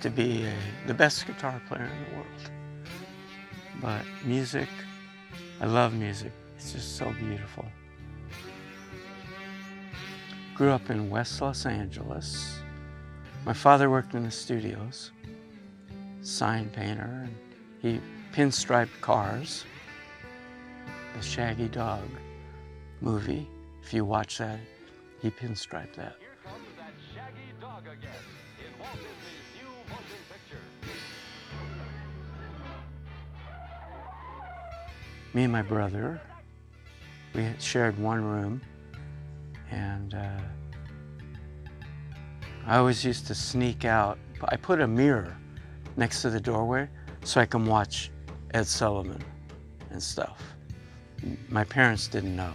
to be the best guitar player in the world. But music, I love music. It's just so beautiful. Grew up in West Los Angeles. My father worked in the studios, sign painter, and he pinstriped cars. The Shaggy Dog movie, if you watch that, he pinstriped that. Here comes that Shaggy Dog again in Walt Disney's new motion picture. Me and my brother, we had shared one room, and I always used to sneak out. I put a mirror next to the doorway so I can watch Ed Sullivan and stuff. My parents didn't know,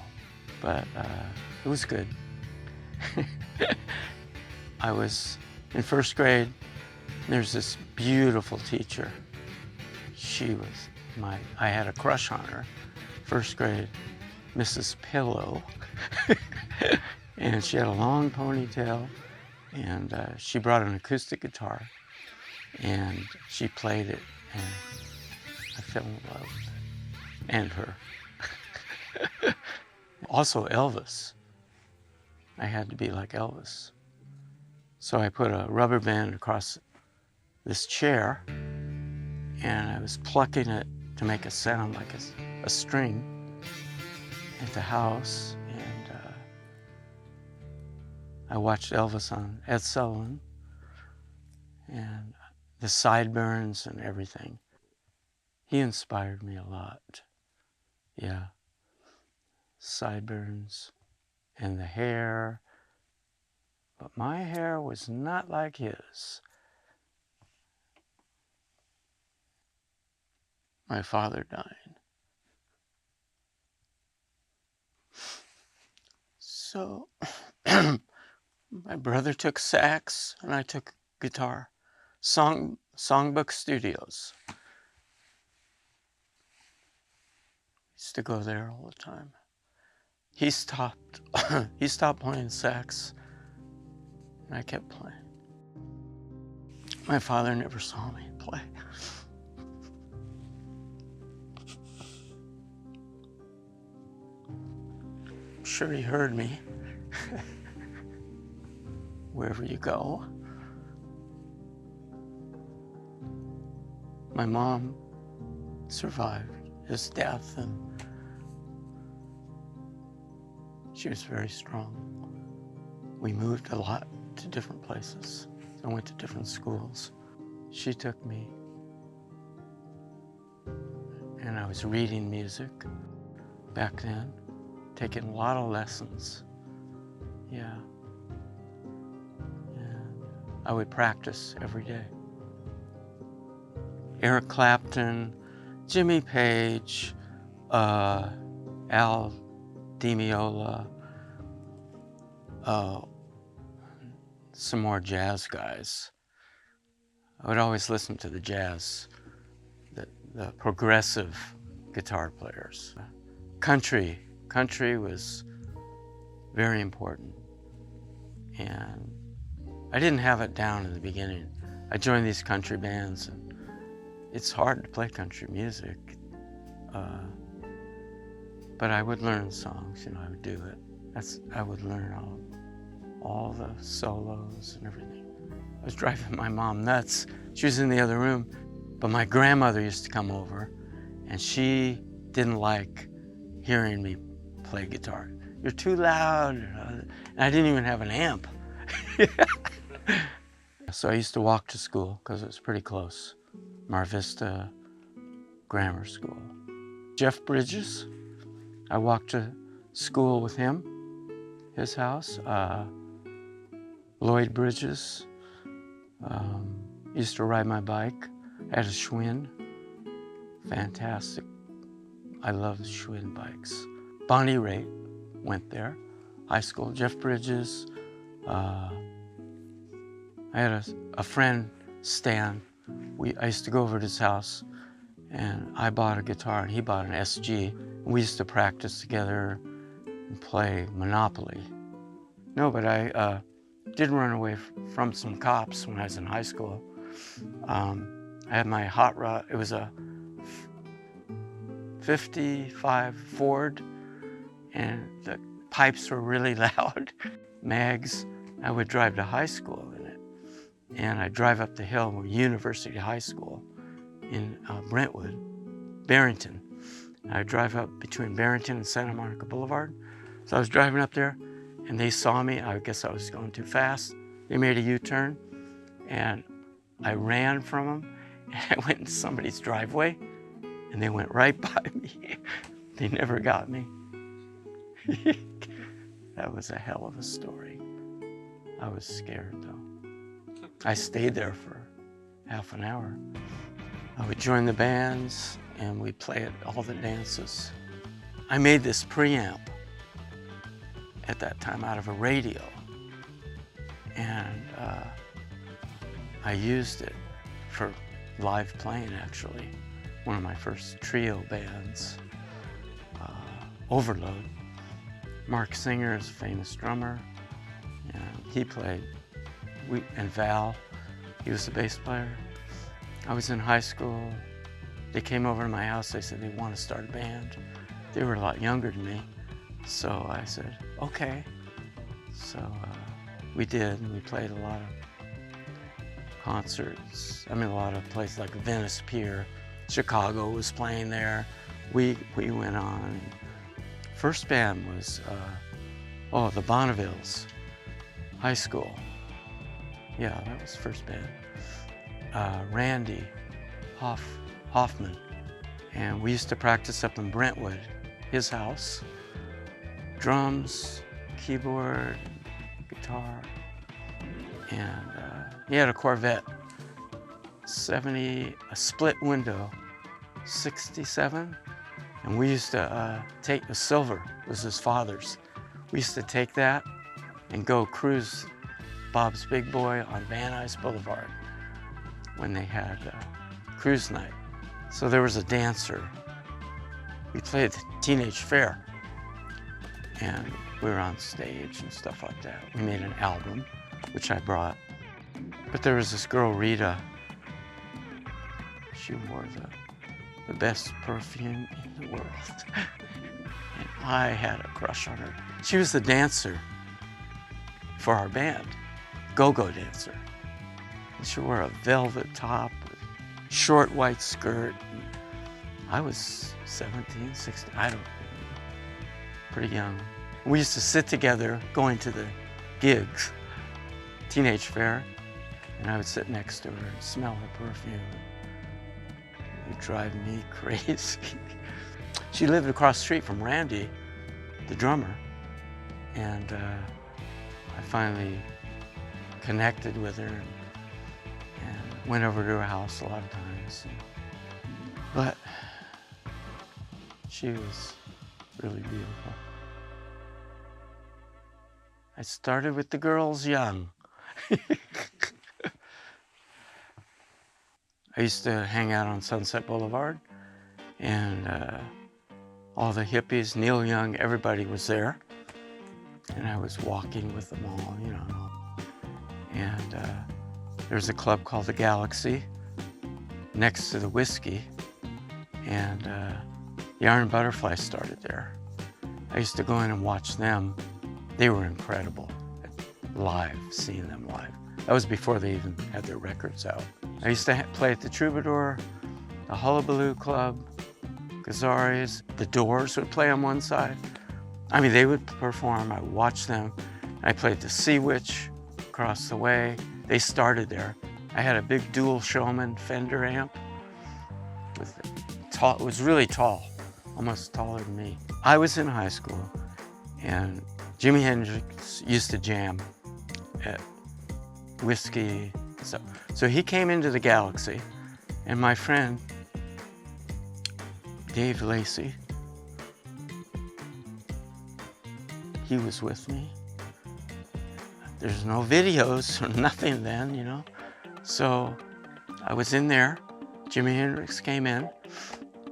but it was good. I was in first grade. There's this beautiful teacher. She was I had a crush on her. First grade, Mrs. Pillow. And she had a long ponytail, and she brought an acoustic guitar, and she played it, and I fell in love with it, and her. Also Elvis. I had to be like Elvis. So I put a rubber band across this chair, and I was plucking it to make a sound like a string at the house, and I watched Elvis on Ed Sullivan, and the sideburns and everything. He inspired me a lot. Yeah. Sideburns and the hair, but my hair was not like his. My father died. So my brother took sax and I took guitar. Songbook Studios. Used to go there all the time. He stopped playing sax, and I kept playing. My father never saw me play. I'm sure he heard me. Wherever you go. My mom survived his death, and she was very strong. We moved a lot to different places. I went to different schools. She took me, and I was reading music back then, taking a lot of lessons. Yeah. And I would practice every day. Eric Clapton, Jimmy Page, Al Di Meola, some more jazz guys. I would always listen to the jazz, the progressive guitar players. Country was very important, and I didn't have it down in the beginning. I joined these country bands, and it's hard to play country music, but I would learn songs, I would do it. I would learn all the solos and everything. I was driving my mom nuts. She was in the other room, but my grandmother used to come over, and she didn't like hearing me play guitar. You're too loud, and I didn't even have an amp. So I used to walk to school because it was pretty close. Mar Vista Grammar School. Jeff Bridges, I walked to school with him, his house. Lloyd Bridges, used to ride my bike. I had a Schwinn, fantastic. I love Schwinn bikes. Bonnie Raitt went there, high school. Jeff Bridges. I had a friend, Stan. I used to go over to his house, and I bought a guitar, and he bought an SG. And we used to practice together and play Monopoly. No, but I did run away from some cops when I was in high school. I had my hot rod. It was a 55 Ford, and the pipes were really loud. Mags. I would drive to high school in it, and I'd drive up the hill to University High School in Brentwood, Barrington. I'd drive up between Barrington and Santa Monica Boulevard. So I was driving up there, and they saw me. I guess I was going too fast. They made a U-turn, and I ran from them, and I went into somebody's driveway, and they went right by me. They never got me. That was a hell of a story. I was scared, though. I stayed there for half an hour. I would join the bands, and we'd play at all the dances. I made this preamp at that time out of a radio, and I used it for live playing, actually. One of my first trio bands, Overload. Mark Singer is a famous drummer, and he played, and Val, he was the bass player. I was in high school. They came over to my house. They said they want to start a band. They were a lot younger than me, so I said, okay. So we did, and we played a lot of concerts. I mean, a lot of places like Venice Pier. Chicago was playing there. We went on. First band was, the Bonnevilles, high school. Yeah, that was first band. Randy Hoffman. And we used to practice up in Brentwood, his house. Drums, keyboard, guitar. And he had a Corvette 70, a split window, 67. And we used to take the silver, it was his father's. We used to take that and go cruise Bob's Big Boy on Van Nuys Boulevard when they had cruise night. So there was a dancer. We played the Teenage Fair, and we were on stage and stuff like that. We made an album, which I brought. But there was this girl, Rita. She wore the best perfume in the world. And I had a crush on her. She was the dancer for our band, go-go dancer. And she wore a velvet top, short white skirt. I was 17, 16, I don't know, pretty young. We used to sit together going to the gigs, Teenage Fair, and I would sit next to her and smell her perfume. It would drive me crazy. She lived across the street from Randy, the drummer, and I finally connected with her and went over to her house a lot of times. But she was really beautiful. I started with the girls young. I used to hang out on Sunset Boulevard, and all the hippies, Neil Young, everybody was there. And I was walking with them all, you know. And there's a club called the Galaxy next to the Whiskey, and the Iron Butterfly started there. I used to go in and watch them. They were incredible, live, seeing them live. That was before they even had their records out. I used to play at the Troubadour, the Hullabaloo Club, Guitarist. The Doors would play on one side. I mean, they would perform, I would watch them. I played the Sea Witch across the way. They started there. I had a big dual Showman Fender amp. It was really tall, almost taller than me. I was in high school, and Jimi Hendrix used to jam at Whiskey. So he came into the Galaxy, and my friend, Dave Lacey, he was with me. There's no videos or nothing then, you know. So I was in there. Jimi Hendrix came in,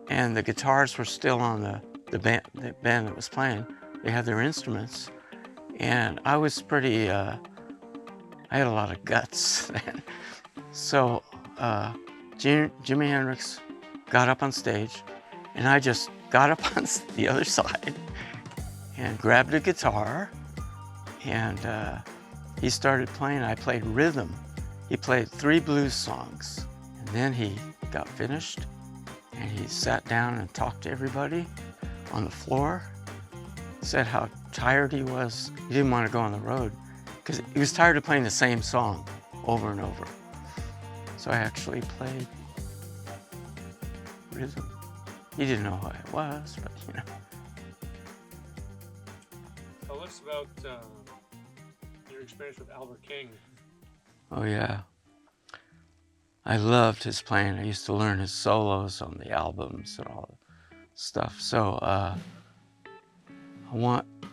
and the guitars were still on the band that was playing. They had their instruments, and I was pretty, I had a lot of guts then. So Jimi Hendrix got up on stage, and I just got up on the other side and grabbed a guitar, and he started playing. I played rhythm. He played 3 blues songs, and then he got finished, and he sat down and talked to everybody on the floor, said how tired he was. He didn't want to go on the road because he was tired of playing the same song over and over. So I actually played rhythm. He didn't know who I was, but you know. Tell us about your experience with Albert King. Oh yeah. I loved his playing. I used to learn his solos on the albums and all the stuff. So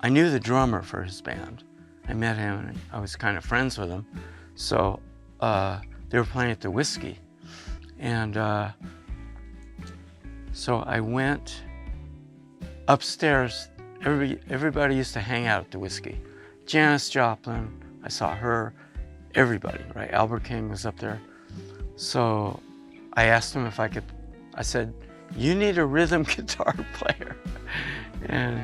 I knew the drummer for his band. I met him and I was kind of friends with him. So they were playing at the Whiskey. And so I went upstairs. Everybody used to hang out at the Whiskey. Janis Joplin, I saw her, everybody, right? Albert King was up there. So I asked him if I could, I said, you need a rhythm guitar player. And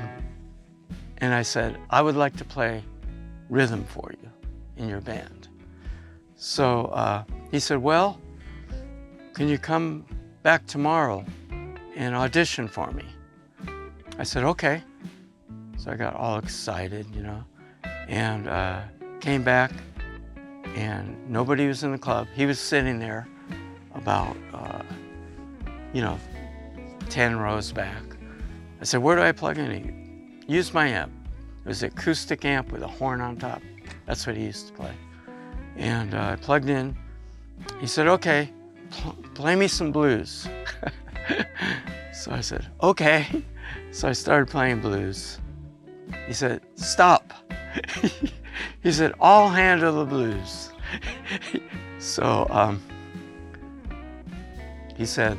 I said, I would like to play rhythm for you in your band. So he said, well, can you come back tomorrow and audition for me? I said, okay. So I got all excited, you know, and came back, and nobody was in the club. He was sitting there about, 10 rows back. I said, where do I plug in? He used my amp. It was an acoustic amp with a horn on top. That's what he used to play. And I plugged in. He said, okay, play me some blues. So I said, okay. So I started playing blues. He said, stop. He said, I'll handle the blues. So he said,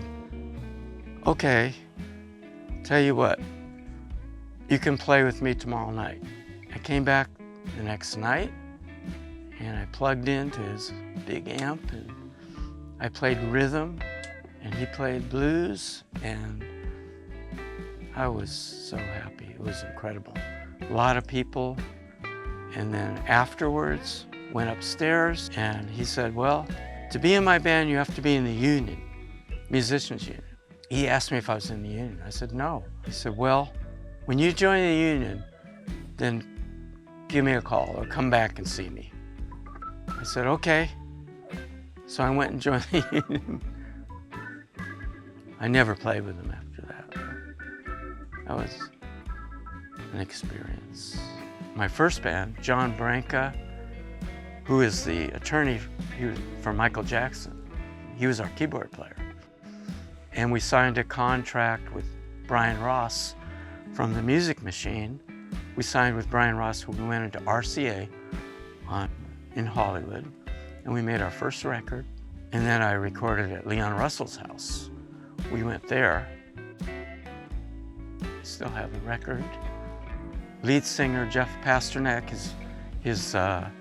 okay, tell you what, you can play with me tomorrow night. I came back the next night and I plugged into his big amp and I played rhythm and he played blues, and I was so happy. It was incredible. A lot of people. And then afterwards, went upstairs and he said, well, to be in my band, you have to be in the union, musicians union. He asked me if I was in the union. I said, no. He said, well, when you join the union, then give me a call or come back and see me. I said, okay. So I went and joined the union. I never played with him after that. That was an experience. My first band, John Branca, who is the attorney for Michael Jackson, he was our keyboard player. And we signed a contract with Brian Ross from the Music Machine. We signed with Brian Ross when we went into RCA in Hollywood, and we made our first record. And then I recorded at Leon Russell's house. We went there. Still have the record. Lead singer Jeff Pasternak, his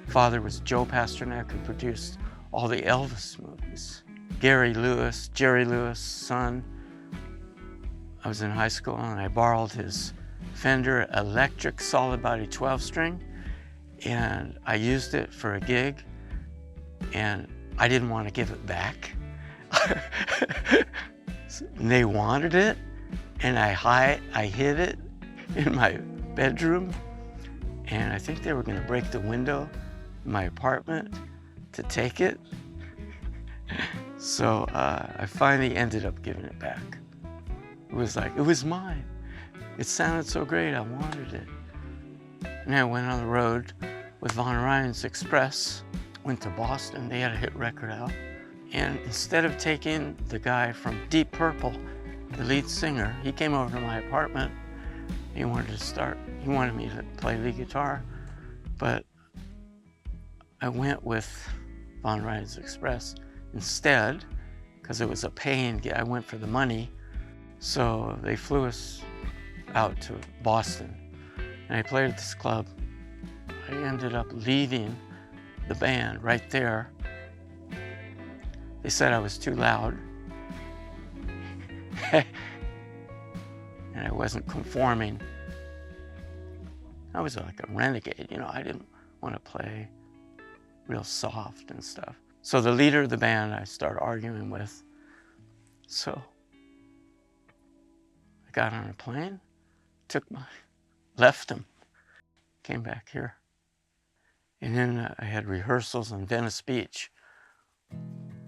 father was Joe Pasternak, who produced all the Elvis movies. Jerry Lewis' son. I was in high school and I borrowed his Fender electric solid body 12-string, and I used it for a gig, and I didn't want to give it back. They wanted it, and I hid it in my bedroom, and I think they were going to break the window in my apartment to take it. So I finally ended up giving it back. It was mine. It sounded so great, I wanted it. And I went on the road with Von Ryan's Express, went to Boston. They had a hit record out. And instead of taking the guy from Deep Purple, the lead singer, he came over to my apartment. He wanted me to play lead guitar, but I went with Von Ryan's Express instead, because it was a paying gig. I went for the money. So they flew us out to Boston, and I played at this club. I ended up leading the band right there. They said I was too loud. And I wasn't conforming. I was like a renegade, you know. I didn't want to play real soft and stuff. So the leader of the band I started arguing with. So I got on a plane, left him, came back here. And then I had rehearsals in Venice Beach.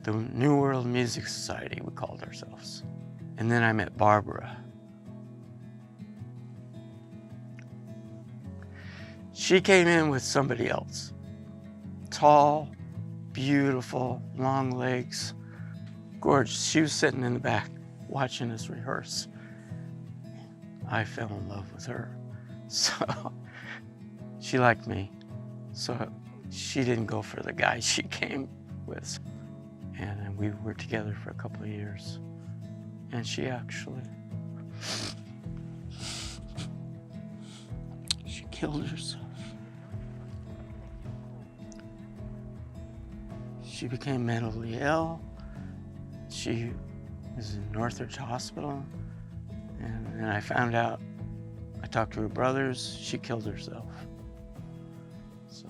The New World Music Society, we called ourselves. And then I met Barbara. She came in with somebody else. Tall, beautiful, long legs, gorgeous. She was sitting in the back watching us rehearse. I fell in love with her. So she liked me. So she didn't go for the guy she came with. And then we were together for a couple of years. And she killed herself. She became mentally ill. She was in Northridge Hospital. And then I found out, I talked to her brothers, she killed herself. So,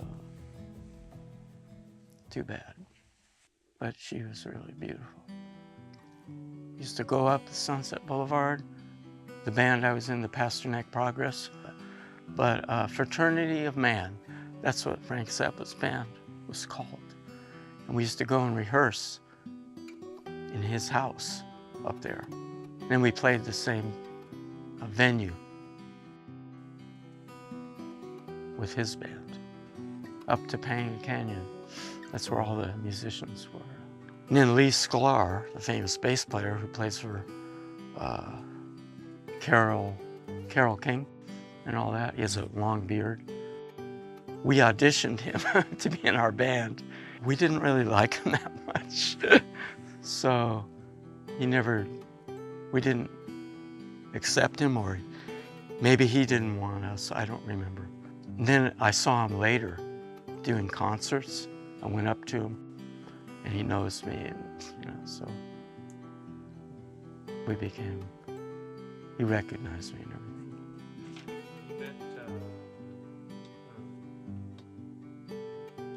too bad. But she was really beautiful. Used to go up the Sunset Boulevard. The band I was in, the Pasternak Progress. But Fraternity of Man, that's what Frank Zappa's band was called. And we used to go and rehearse in his house up there. And we played the same venue with his band, up to Pain Canyon. That's where all the musicians were. And then Lee Sklar, the famous bass player who plays for Carole King and all that, he has a long beard. We auditioned him to be in our band. We didn't really like him that much. So we didn't accept him, or maybe he didn't want us, I don't remember. And then I saw him later doing concerts. I went up to him and he knows me, and so he recognized me and everything.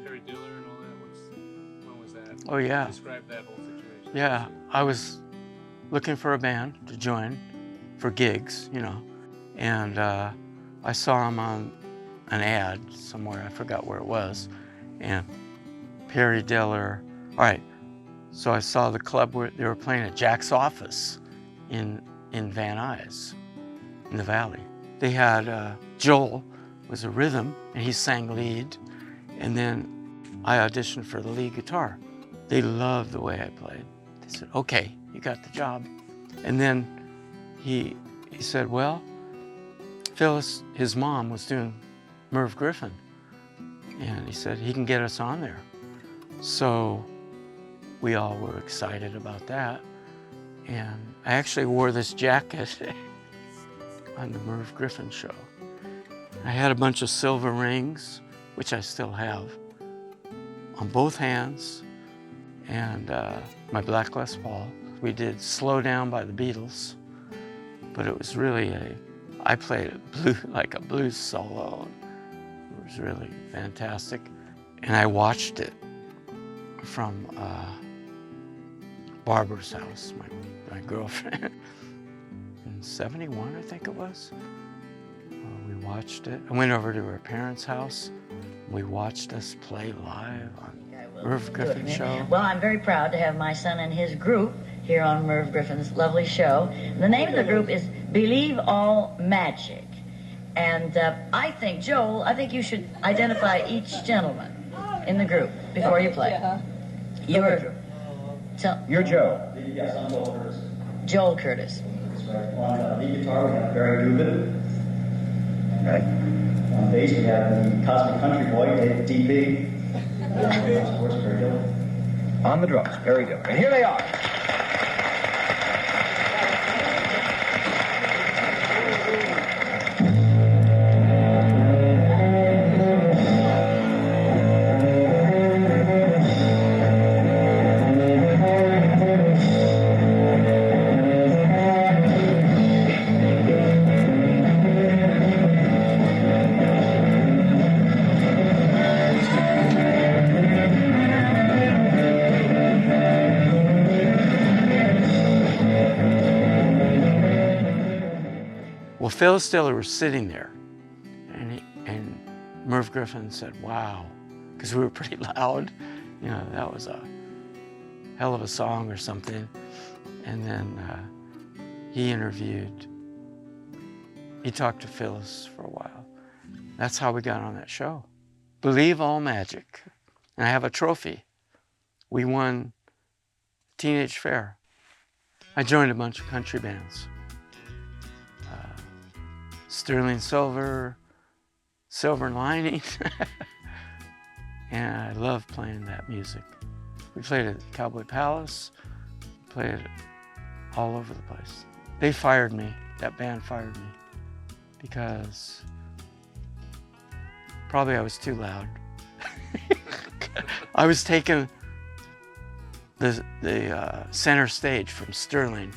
Terry Diller and all that, when was that? Oh yeah. Describe that whole situation. Yeah, I was looking for a band to join for gigs, and I saw him on an ad somewhere, I forgot where it was, and Terry Diller. All right, so I saw the club where they were playing at Jack's Office in Van Nuys, in the Valley. They had Joel was a rhythm, and he sang lead, and then I auditioned for the lead guitar. They loved the way I played. They said, okay, you got the job. And then he said, well, Phyllis, his mom was doing Merv Griffin, and he said he can get us on there. So we all were excited about that. And I actually wore this jacket on the Merv Griffin show. I had a bunch of silver rings, which I still have, on both hands, and my black Les Paul. We did Slow Down by the Beatles, but it was really I played like a blues solo. It was really fantastic. And I watched it from Barbara's house, my girlfriend, in '71, I think it was. We watched it. I went over to her parents' house. We watched us play live on Merv Griffin's show. Well, I'm very proud to have my son and his group here on Merv Griffin's lovely show. The name of the group is Believe All Magic. And I think, Joel, you should identify each gentleman in the group before you play. You're Joe. Yes, I'm Joel Curtis. Joel Curtis. That's right. On lead guitar, we have Barry Dubin. Right. On bass, we have the Cosmic Country Boy, DB. Of course, Barry Dillon. On the drums, Barry Dillon. And here they are. Phyllis Diller was sitting there, and Merv Griffin said, "Wow," because we were pretty loud. You know, that was a hell of a song or something. And then he talked to Phyllis for a while. That's how we got on that show. Believe All Magic. And I have a trophy. We won Teenage Fair. I joined a bunch of country bands. Sterling Silver, Silver Lining. And I love playing that music. We played at Cowboy Palace, played it all over the place. They fired me, that band fired me, because probably I was too loud. I was taking the center stage from Sterling,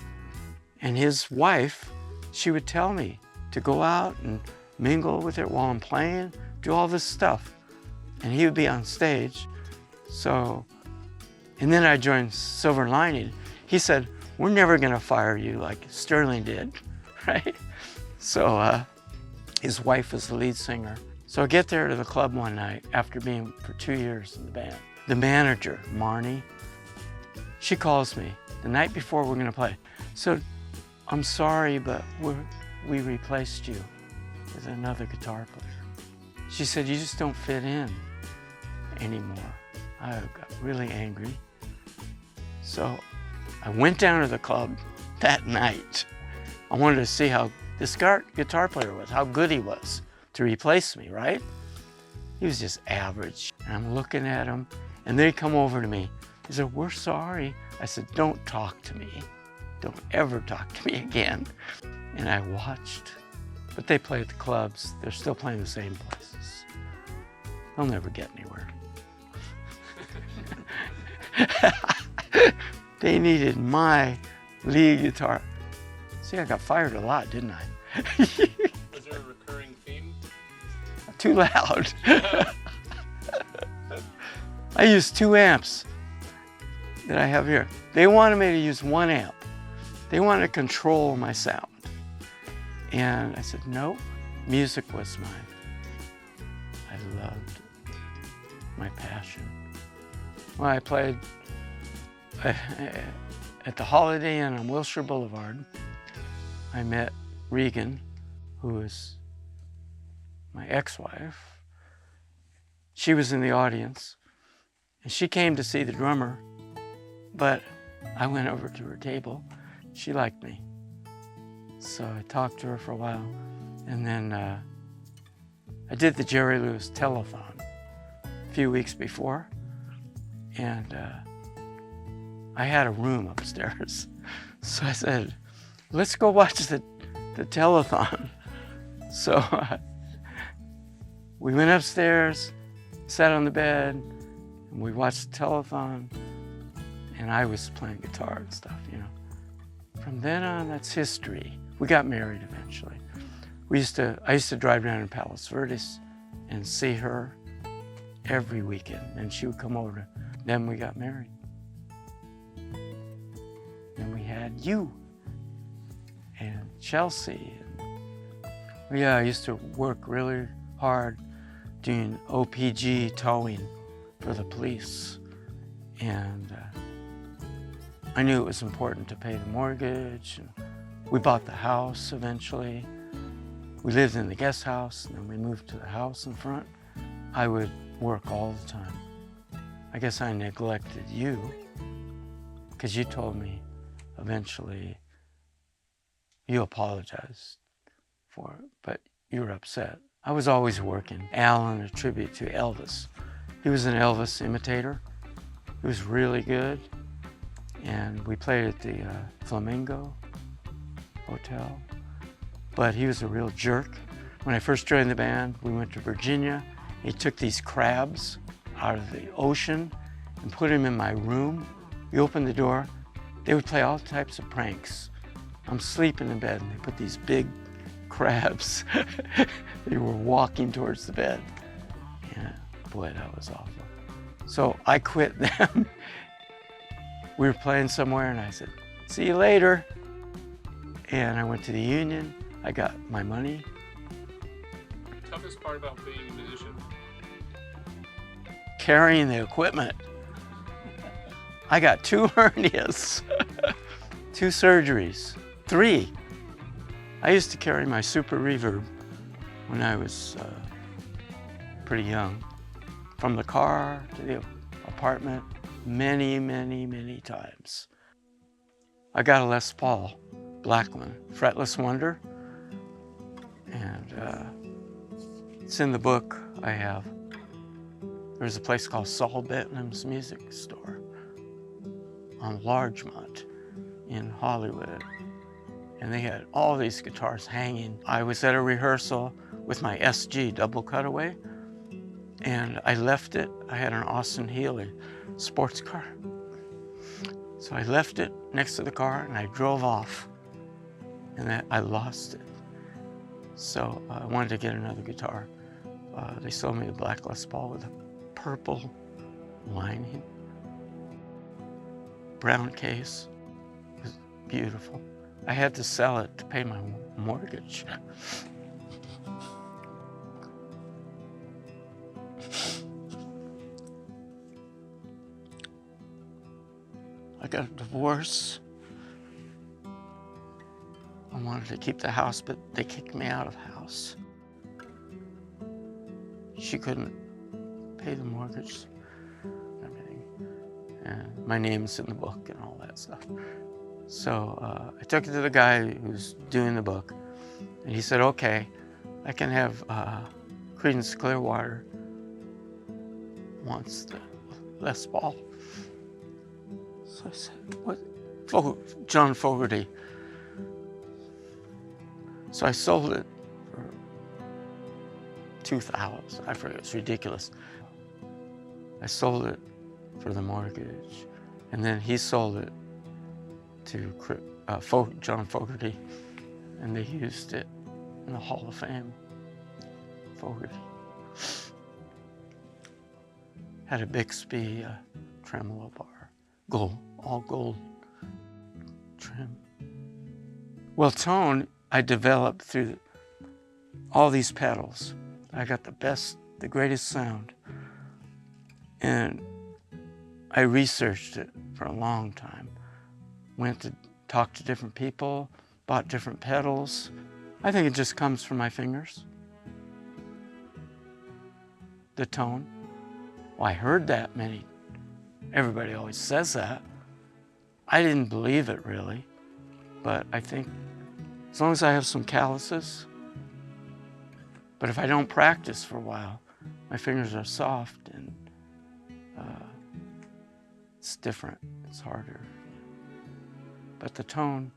and his wife, she would tell me to go out and mingle with it while I'm playing, do all this stuff. And he would be on stage. So, and then I joined Silver Lining. He said, "We're never gonna fire you like Sterling did," right? So his wife was the lead singer. So I get there to the club one night after being for 2 years in the band. The manager, Marnie, she calls me the night before we're gonna play. So, "I'm sorry, but we replaced you with another guitar player." She said, "You just don't fit in anymore." I got really angry. So I went down to the club that night. I wanted to see how this guitar player was, how good he was to replace me, right? He was just average. And I'm looking at him, and they come over to me. He said, "We're sorry." I said, "Don't talk to me. Don't ever talk to me again." And I watched. But they play at the clubs. They're still playing the same places. They'll never get anywhere. They needed my lead guitar. See, I got fired a lot, didn't I? Was there a recurring theme? Too loud. I used 2 amps that I have here. They wanted me to use 1 amp. They wanted to control my sound. And I said, nope, music was I loved my passion. Well, I played at the Holiday Inn on Wilshire Boulevard. I met Regan, who was my ex-wife. She was in the audience, and she came to see the drummer, but I went over to her table. She liked me. So I talked to her for a while, and then I did the Jerry Lewis telethon a few weeks before, and I had a room upstairs. So I said, "Let's go watch the telethon." So we went upstairs, sat on the bed, and we watched the telethon, and I was playing guitar and stuff, you know. From then on, that's history. We got married eventually. I used to drive down in Palos Verdes and see her every weekend, and she would come over. Then we got married. Then we had you and Chelsea. And, yeah, I used to work really hard doing OPG towing for the police, and I knew it was important to pay the mortgage. And we bought the house eventually. We lived in the guest house, and then we moved to the house in front. I would work all the time. I guess I neglected you, because you told me eventually, you apologized for it, but you were upset. I was always working. Alan, a tribute to Elvis. He was an Elvis imitator. He was really good. And we played at the Flamingo Hotel. But he was a real jerk. When I first joined the band, we went to Virginia. He took these crabs out of the ocean and put them in my room. We opened the door. They would play all types of pranks. I'm sleeping in bed, and they put these big crabs. They were walking towards the bed. Yeah, boy, that was awful. So I quit them. We were playing somewhere, and I said, "See you later." And I went to the Union. I got my money. Toughest part about being a musician? Carrying the equipment. I got 2 hernias, 2 surgeries, 3. I used to carry my super reverb when I was pretty young, from the car to the apartment, many, many, many times. I got a Les Paul, black one, Fretless Wonder, and it's in the book I have. There's a place called Saul Benton's Music Store on Largemont in Hollywood, and they had all these guitars hanging. I was at a rehearsal with my SG double cutaway, and I left it. I had an Austin Healey sports car. So I left it next to the car and I drove off, and I lost it. So I wanted to get another guitar. They sold me the black Les Paul with a purple lining, brown case. It was beautiful. I had to sell it to pay my mortgage. I got a divorce. I wanted to keep the house, but they kicked me out of the house. She couldn't pay the mortgage and everything. And my name's in the book and all that stuff. So I took it to the guy who's doing the book, and he said, okay, I can have Creedence Clearwater wants the Les Paul. So I said, what? John Fogerty. So I sold it for $2,000. I forget, it's ridiculous. I sold it for the mortgage, and then he sold it to John Fogerty, and they used it in the Hall of Fame. Fogerty. Had a Bixby tremolo bar, gold, all gold trim. Well, tone I developed through all these pedals. I got the greatest sound, and I researched it for a long time. Went to talk to different people, bought different pedals. I think it just comes from my fingers. The tone. Well, I heard that everybody always says that. I didn't believe it really, but I think as long as I have some calluses, but if I don't practice for a while, my fingers are soft and it's different, it's harder. But the tone,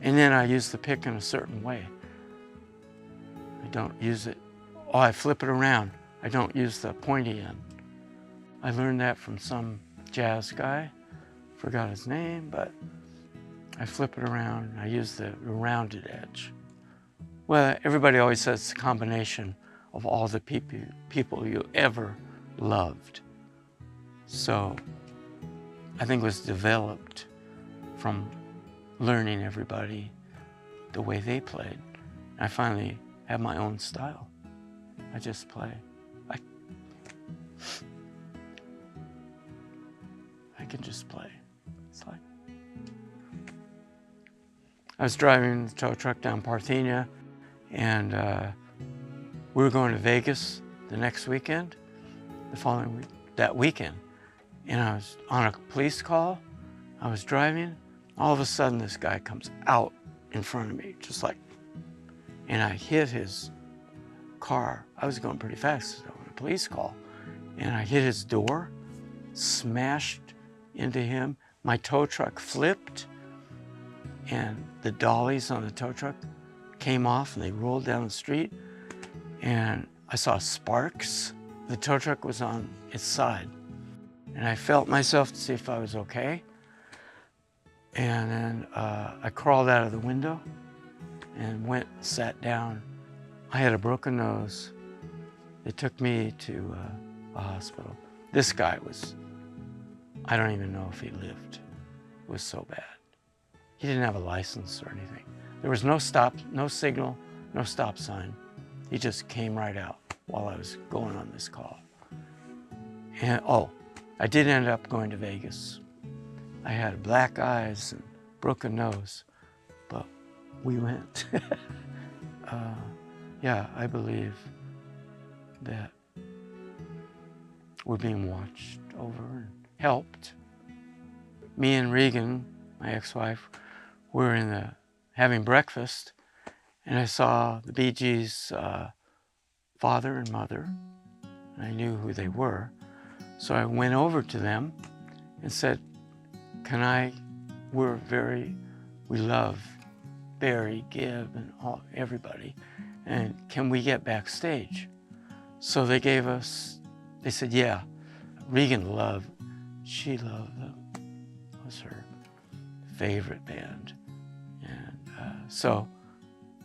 and then I use the pick in a certain way. I don't use it, I flip it around. I don't use the pointy end. I learned that from some jazz guy, forgot his name, but I flip it around and I use the rounded edge. Well, everybody always says it's a combination of all the people you ever loved. So I think it was developed from learning everybody the way they played. I finally have my own style. I just play. I can just play. It's like I was driving the tow truck down Parthenia, and we were going to Vegas the next weekend, the following week, that weekend. And I was on a police call. I was driving. All of a sudden, this guy comes out in front of me, just like, and I hit his car. I was going pretty fast on a police call, and I hit his door, smashed into him. My tow truck flipped, and the dollies on the tow truck came off and they rolled down the street, and I saw sparks. The tow truck was on its side, and I felt myself to see if I was okay. And then I crawled out of the window and sat down. I had a broken nose. They took me to a hospital. This guy was, I don't even know if he lived. It was so bad. He didn't have a license or anything. There was no stop, no signal, no stop sign. He just came right out while I was going on this call. And I did end up going to Vegas. I had black eyes and broken nose, but we went. Yeah, I believe that we're being watched over and helped. Me and Regan, my ex-wife, were having breakfast, and I saw the Bee Gees' father and mother, and I knew who they were. So I went over to them and said, we love Barry, Gibb, and everybody, and can we get backstage? So they said, yeah. Regan she loved them. It was her favorite band. And so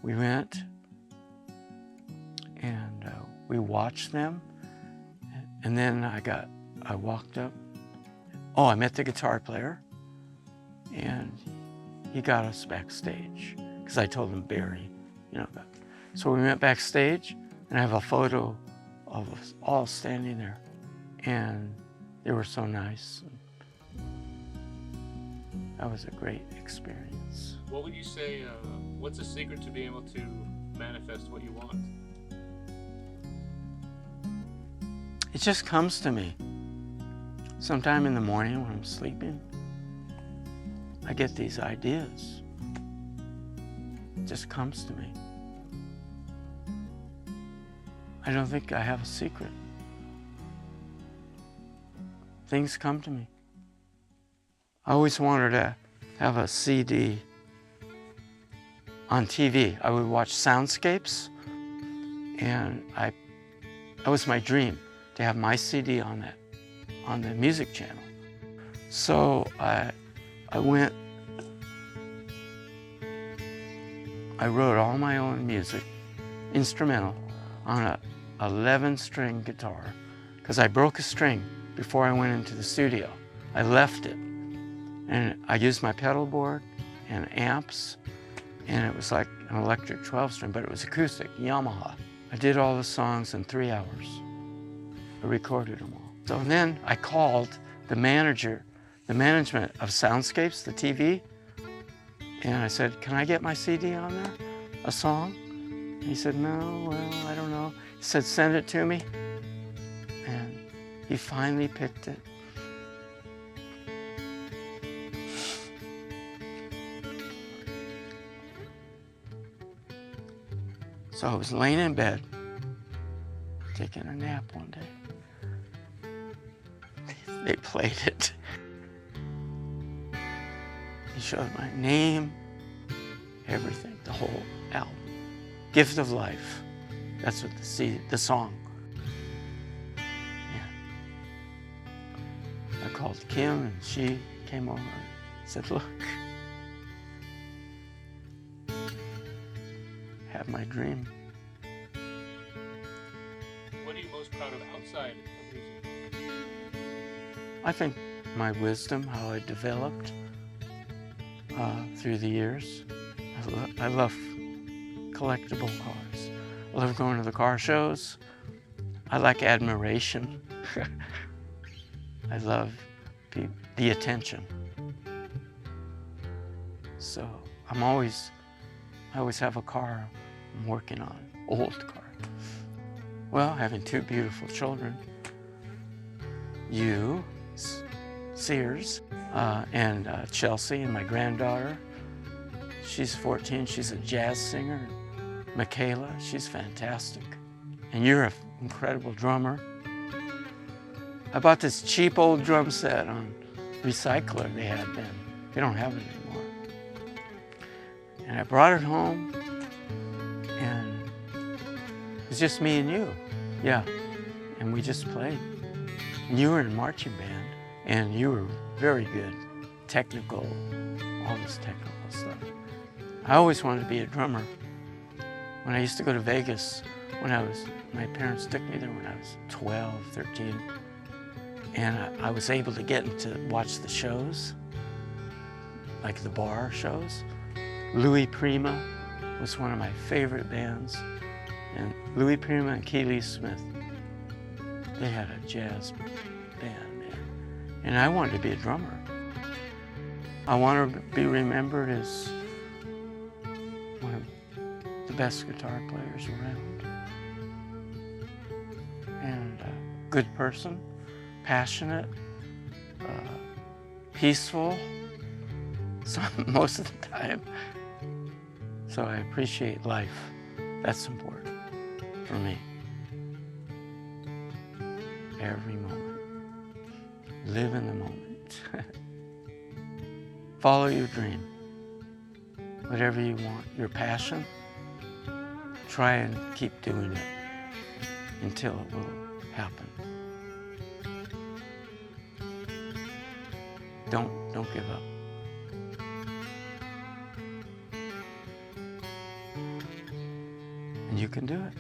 we went and we watched them. And then I walked up. I met the guitar player, and he got us backstage because I told him Barry, So we went backstage, and I have a photo of us all standing there, and they were so nice. That was a great experience. What would you say, what's the secret to being able to manifest what you want? It just comes to me. Sometime in the morning when I'm sleeping, I get these ideas. It just comes to me. I don't think I have a secret. Things come to me. I always wanted to have a CD on TV. I would watch Soundscapes, and that was my dream, to have my CD on the music channel. So I wrote all my own music, instrumental, on a 11-string guitar, because I broke a string before I went into the studio. I left it, and I used my pedal board and amps, and it was like an electric 12-string, but it was acoustic, Yamaha. I did all the songs in 3 hours. I recorded them all. So then I called the management of Soundscapes, the TV, and I said, can I get my CD on there, a song? And he said, no, well, I don't know. He said, send it to me. And he finally picked it. So I was laying in bed, taking a nap one day. They played it. He showed my name, everything, the whole album. Gift of Life. That's what the song. Yeah. I called Kim, and she came over and said, look, have my dream. What are you most proud of outside of music? I think my wisdom, how I developed through the years. I love collectible cars. I love going to the car shows. I like admiration. I love the attention. So I always have a car I'm working on, old car. Well, having 2 beautiful children, you, Sears, and Chelsea, and my granddaughter. She's 14, she's a jazz singer. Michaela, she's fantastic. And you're an incredible drummer. I bought this cheap old drum set on Recycler they had then. They don't have it anymore. And I brought it home, and it was just me and you. Yeah, and we just played. And you were in marching band, and you were very good, technical, all this technical stuff. I always wanted to be a drummer. When I used to go to Vegas, my parents took me there when I was 12, 13, and I was able to get to watch the shows. like the bar shows. Louis Prima was one of my favorite bands. And Louis Prima and Keely Smith, they had a jazz band, man. And I wanted to be a drummer. I want to be remembered as one of the best guitar players around. And a good person, passionate, peaceful, most of the time. So I appreciate life. That's important for me. Every moment. Live in the moment. Follow your dream. Whatever you want, your passion, try and keep doing it until it will happen. Don't give up. And you can do it.